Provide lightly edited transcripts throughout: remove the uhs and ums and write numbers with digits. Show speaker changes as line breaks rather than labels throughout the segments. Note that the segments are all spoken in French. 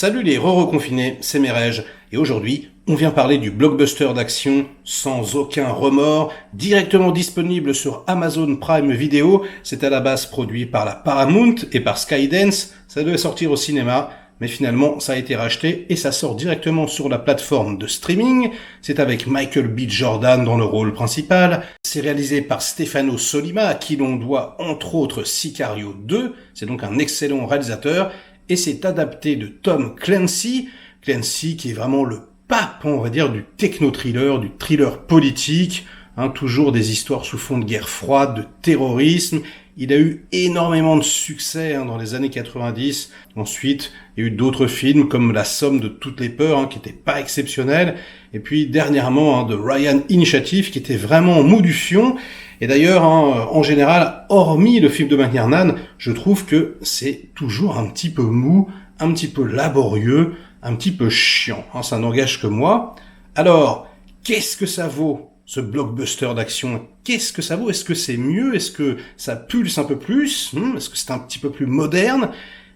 Salut les re-reconfinés, c'est Merej, et aujourd'hui, on vient parler du blockbuster d'action sans aucun remords, directement disponible sur Amazon Prime Video. C'est à la base produit par la Paramount et par Skydance. Ça devait sortir au cinéma, mais finalement ça a été racheté et ça sort directement sur la plateforme de streaming. C'est avec Michael B. Jordan dans le rôle principal. C'est réalisé par Stefano Sollima, à qui l'on doit entre autres Sicario 2. C'est donc un excellent réalisateur. Et c'est adapté de Tom Clancy qui est vraiment le pape, on va dire, du techno-thriller, du thriller politique, toujours des histoires sous fond de guerre froide, de terrorisme. Il a eu énormément de succès dans les années 90. Ensuite, il y a eu d'autres films comme La Somme de toutes les peurs, qui n'était pas exceptionnel. Et puis dernièrement, The Ryan Initiative, qui était vraiment en mou du fion. Et d'ailleurs, en général, hormis le film de McTiernan, je trouve que c'est toujours un petit peu mou, un petit peu laborieux, un petit peu chiant. Ça n'engage que moi. Alors, qu'est-ce que ça vaut, ce blockbuster d'action? Qu'est-ce que ça vaut? Est-ce que c'est mieux? Est-ce que ça pulse un peu plus? Est-ce que c'est un petit peu plus moderne?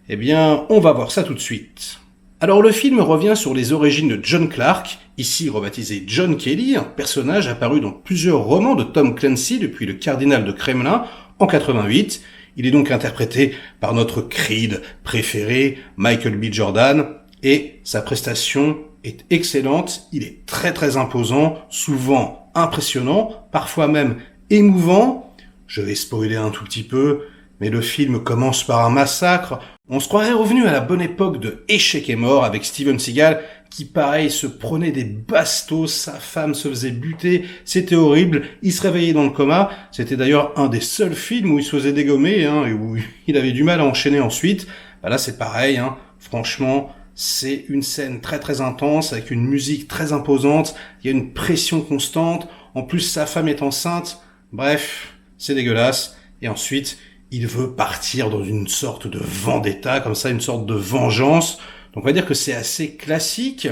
Eh bien, on va voir ça tout de suite. Alors le film revient sur les origines de John Clark, ici rebaptisé John Kelly, un personnage apparu dans plusieurs romans de Tom Clancy depuis Le Cardinal de Kremlin en 88. Il est donc interprété par notre Creed préféré, Michael B. Jordan, et sa prestation est excellente. Il est très très imposant, souvent impressionnant, parfois même émouvant. Je vais spoiler un tout petit peu, mais le film commence par un massacre. On se croirait revenu à la bonne époque de Échec et mort avec Steven Seagal, qui pareil se prenait des bastos, sa femme se faisait buter, c'était horrible, il se réveillait dans le coma. C'était d'ailleurs un des seuls films où il se faisait dégommer, et où il avait du mal à enchaîner ensuite. Là c'est pareil, franchement, c'est une scène très très intense, avec une musique très imposante, il y a une pression constante, en plus sa femme est enceinte, bref, c'est dégueulasse. Et ensuite, il veut partir dans une sorte de vendetta, comme ça, une sorte de vengeance. Donc on va dire que c'est assez classique,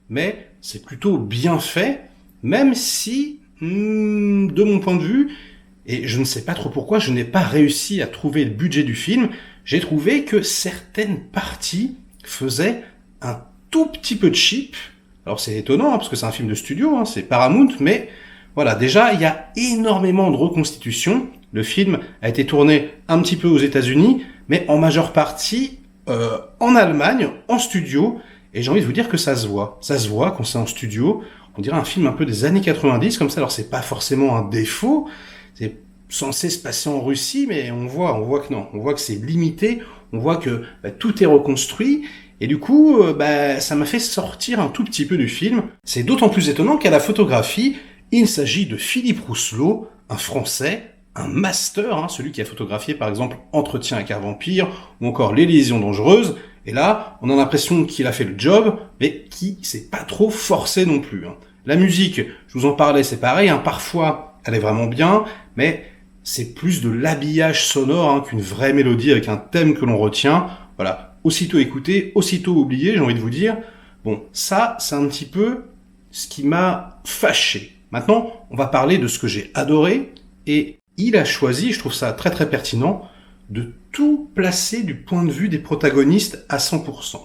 mais c'est plutôt bien fait, même si, de mon point de vue, et je ne sais pas trop pourquoi, je n'ai pas réussi à trouver le budget du film, j'ai trouvé que certaines parties faisaient un tout petit peu cheap. Alors c'est étonnant, parce que c'est un film de studio, c'est Paramount, mais voilà, déjà, il y a énormément de reconstitutions. Le film a été tourné un petit peu aux États-Unis, mais en majeure partie en Allemagne, en studio. Et j'ai envie de vous dire que ça se voit. Ça se voit quand c'est en studio. On dirait un film un peu des années 90, comme ça. Alors c'est pas forcément un défaut. C'est censé se passer en Russie, mais on voit que non. On voit que c'est limité. On voit que tout est reconstruit. Et du coup, ça m'a fait sortir un tout petit peu du film. C'est d'autant plus étonnant qu'à la photographie, il s'agit de Philippe Rousselot, un Français, un master, celui qui a photographié par exemple Entretien avec un vampire ou encore Les Liaisons dangereuses. Et là, on a l'impression qu'il a fait le job, mais qui s'est pas trop forcé non plus. La musique, je vous en parlais, c'est pareil. Parfois, elle est vraiment bien, mais c'est plus de l'habillage sonore qu'une vraie mélodie avec un thème que l'on retient. Voilà, aussitôt écouté, aussitôt oublié, j'ai envie de vous dire. Bon, ça, c'est un petit peu ce qui m'a fâché. Maintenant, on va parler de ce que j'ai adoré, et il a choisi, je trouve ça très très pertinent, de tout placer du point de vue des protagonistes à 100%.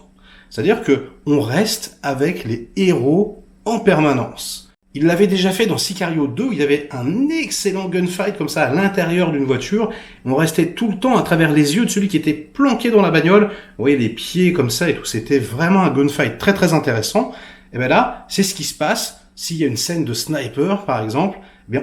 C'est-à-dire que on reste avec les héros en permanence. Il l'avait déjà fait dans Sicario 2, où il y avait un excellent gunfight comme ça à l'intérieur d'une voiture. On restait tout le temps à travers les yeux de celui qui était planqué dans la bagnole. Vous voyez les pieds comme ça et tout. C'était vraiment un gunfight très très intéressant. Et bien là, c'est ce qui se passe. S'il y a une scène de sniper, par exemple,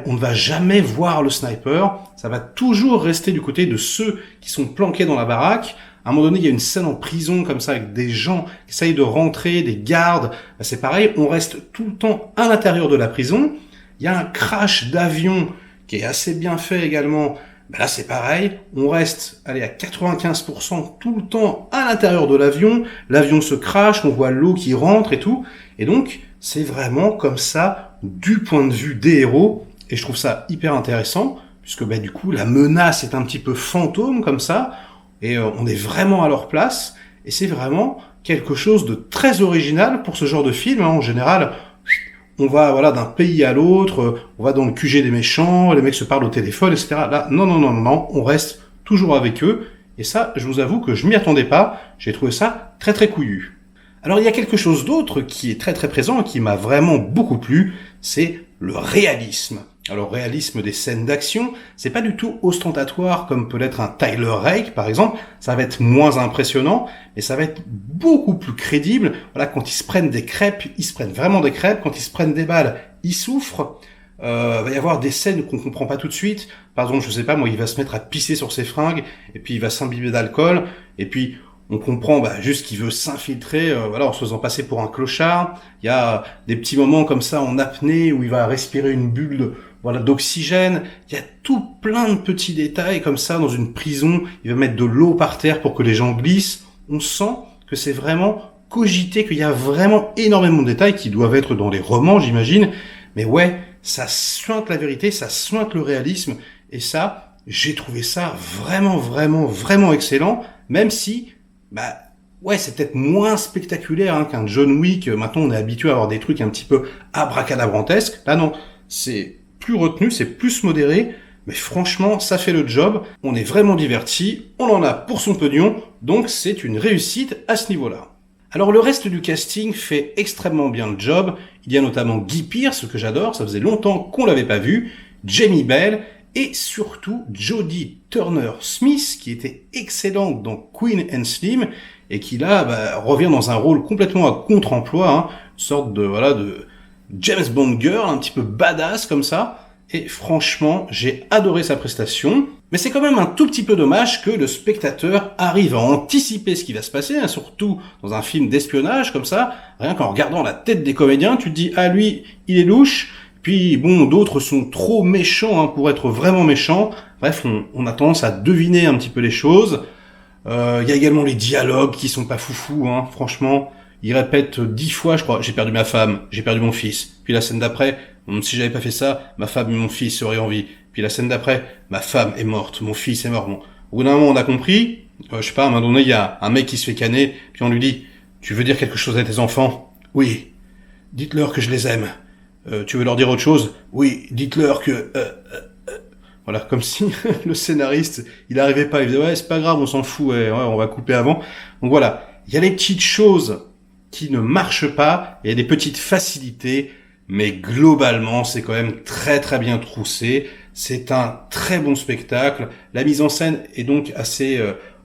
on ne va jamais voir le sniper. Ça va toujours rester du côté de ceux qui sont planqués dans la baraque. À un moment donné, il y a une scène en prison comme ça avec des gens qui essayent de rentrer, des gardes. C'est pareil, on reste tout le temps à l'intérieur de la prison. Il y a un crash d'avion qui est assez bien fait également. Là, c'est pareil. On reste, à 95% tout le temps à l'intérieur de l'avion. L'avion se crache, on voit l'eau qui rentre et tout. Et donc, c'est vraiment comme ça du point de vue des héros. Et je trouve ça hyper intéressant, puisque du coup, la menace est un petit peu fantôme comme ça. Et on est vraiment à leur place. Et c'est vraiment quelque chose de très original pour ce genre de film. En général, on va d'un pays à l'autre, on va dans le QG des méchants, les mecs se parlent au téléphone, etc. Là, non, on reste toujours avec eux. Et ça, je vous avoue que je m'y attendais pas. J'ai trouvé ça très très couillu. Alors il y a quelque chose d'autre qui est très très présent et qui m'a vraiment beaucoup plu, c'est le réalisme. Alors réalisme des scènes d'action, c'est pas du tout ostentatoire comme peut l'être un Tyler Rake par exemple, ça va être moins impressionnant, mais ça va être beaucoup plus crédible. Voilà, quand ils se prennent des crêpes, ils se prennent vraiment des crêpes, quand ils se prennent des balles, ils souffrent. Va y avoir des scènes qu'on comprend pas tout de suite. Par exemple, je sais pas, moi, il va se mettre à pisser sur ses fringues, et puis il va s'imbiber d'alcool, et puis on comprend juste qu'il veut s'infiltrer, voilà, en se faisant passer pour un clochard. Il y a des petits moments comme ça en apnée où il va respirer une bulle voilà, d'oxygène. Il y a tout plein de petits détails comme ça dans une prison. Il va mettre de l'eau par terre pour que les gens glissent. On sent que c'est vraiment cogité, qu'il y a vraiment énormément de détails qui doivent être dans les romans, j'imagine. Mais ouais, ça suinte la vérité, ça suinte le réalisme. Et ça, j'ai trouvé ça vraiment, vraiment, vraiment excellent. Même si, ouais, c'est peut-être moins spectaculaire qu'un John Wick. Maintenant, on est habitué à avoir des trucs un petit peu abracadabrantesques. Là, non, c'est plus retenu, c'est plus modéré. Mais franchement, ça fait le job. On est vraiment diverti. On en a pour son pognon. Donc, c'est une réussite à ce niveau-là. Alors le reste du casting fait extrêmement bien le job. Il y a notamment Guy Pearce, que j'adore, ça faisait longtemps qu'on l'avait pas vu, Jamie Bell, et surtout Jodie Turner-Smith, qui était excellente dans Queen and Slim, et qui là revient dans un rôle complètement à contre-emploi, une sorte de James Bond girl, un petit peu badass comme ça. Et franchement, j'ai adoré sa prestation. Mais c'est quand même un tout petit peu dommage que le spectateur arrive à anticiper ce qui va se passer, surtout dans un film d'espionnage comme ça. Rien qu'en regardant la tête des comédiens, tu te dis « Ah, lui, il est louche ». Puis bon, d'autres sont trop méchants pour être vraiment méchants. Bref, on a tendance à deviner un petit peu les choses. Il y a également les dialogues qui sont pas foufous, franchement. Il répète 10 fois, je crois, j'ai perdu ma femme, j'ai perdu mon fils. Puis la scène d'après, si j'avais pas fait ça, ma femme et mon fils seraient en vie. Puis la scène d'après, ma femme est morte, mon fils est mort. Bon, au bout d'un moment, on a compris. Je sais pas, à un moment donné, il y a un mec qui se fait canner, puis on lui dit, tu veux dire quelque chose à tes enfants? Oui. Dites-leur que je les aime. Tu veux leur dire autre chose? Oui. Dites-leur que... Voilà, comme si le scénariste, il arrivait pas, il disait, ouais, c'est pas grave, on s'en fout, ouais, on va couper avant. Donc voilà, il y a les petites choses qui ne marchent pas, il y a des petites facilités, mais globalement, c'est quand même très très bien troussé. C'est un très bon spectacle. La mise en scène est donc assez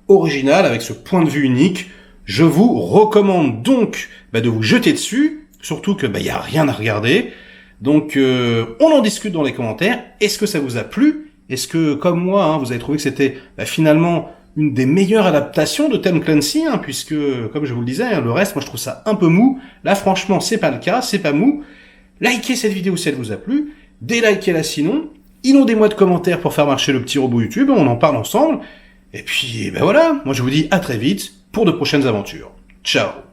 originale, avec ce point de vue unique. Je vous recommande donc de vous jeter dessus, surtout que y a rien à regarder. Donc on en discute dans les commentaires. Est-ce que ça vous a plu? Est-ce que, comme moi, vous avez trouvé que c'était finalement une des meilleures adaptations de Tom Clancy, puisque, comme je vous le disais, le reste, moi je trouve ça un peu mou. Là, franchement, c'est pas le cas, c'est pas mou. Likez cette vidéo si elle vous a plu, délikez-la sinon, inondez-moi de commentaires pour faire marcher le petit robot YouTube, on en parle ensemble. Et puis, voilà, moi je vous dis à très vite pour de prochaines aventures. Ciao!